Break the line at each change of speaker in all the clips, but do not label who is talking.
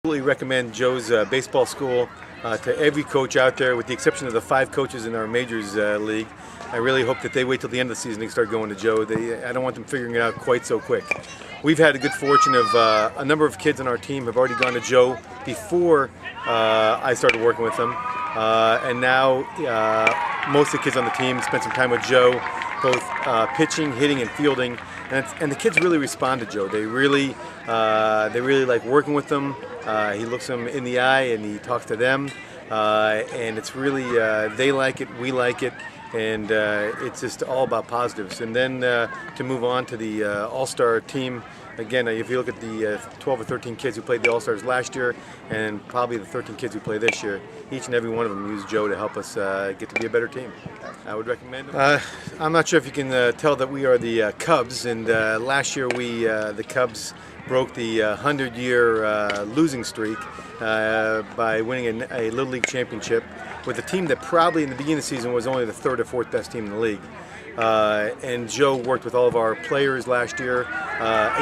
Absolutely recommend Joe's baseball school to every coach out there, with the exception of the 5 coaches in our majors league. I really hope that they wait till the end of the season to start going to Joe. I don't want them figuring it out quite so quick. We've had a good fortune of a number of kids on our team have already gone to Joe before I started working with them, and now most of the kids on the team spent some time with Joe, both pitching, hitting, and fielding. And the kids really respond to Joe. They really like working with them. He looks them in the eye and he talks to them, and it's really they like it, we like it, and it's just all about positives. And then to move on to the All-Star team. Again, if you look at the 12 or 13 kids who played the All-Stars last year, and probably the 13 kids who play this year, each and every one of them used Joe to help us get to be a better team. I would recommend them. I'm not sure if you can tell that we are the Cubs, and last year the Cubs broke the 100-year losing streak by winning a Little League championship with a team that probably in the beginning of the season was only the 3rd or 4th best team in the league. And Joe worked with all of our players last year,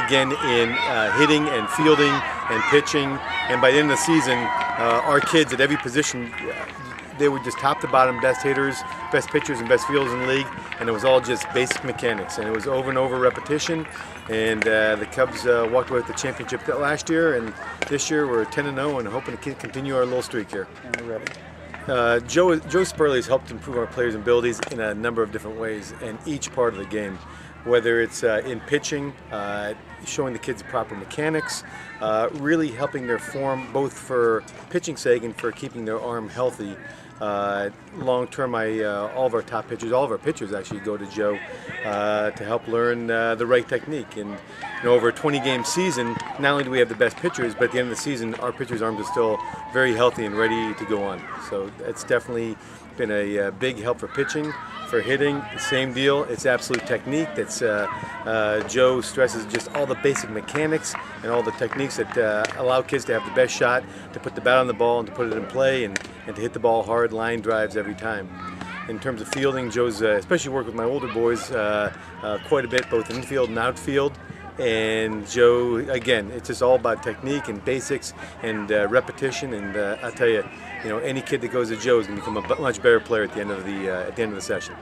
again in hitting and fielding and pitching. And by the end of the season, our kids at every position, they were just top to bottom best hitters, best pitchers, and best fielders in the league. And it was all just basic mechanics. And it was over and over repetition. And the Cubs walked away with the championship last year. And this year we're 10-0 and hoping to continue our little streak here.
And we're ready.
Joe Spurley has helped improve our players' abilities in a number of different ways in each part of the game, whether it's in pitching, showing the kids proper mechanics, really helping their form both for pitching's sake and for keeping their arm healthy. Long term, all of our top pitchers, all of our pitchers actually go to Joe to help learn the right technique. And over a 20-game season, not only do we have the best pitchers, but at the end of the season, our pitchers' arms are still very healthy and ready to go on. So it's definitely been a big help for pitching. For hitting, same deal. It's absolute technique. That's Joe stresses just all the basic mechanics and all the techniques that allow kids to have the best shot, to put the bat on the ball and to put it in play, and to hit the ball hard, line drives every time. In terms of fielding, Joe's especially worked with my older boys quite a bit, both infield and outfield. And Joe, again, it's just all about technique and basics and repetition. And I'll tell you, any kid that goes to Joe is going to become a much better player at the end of the session.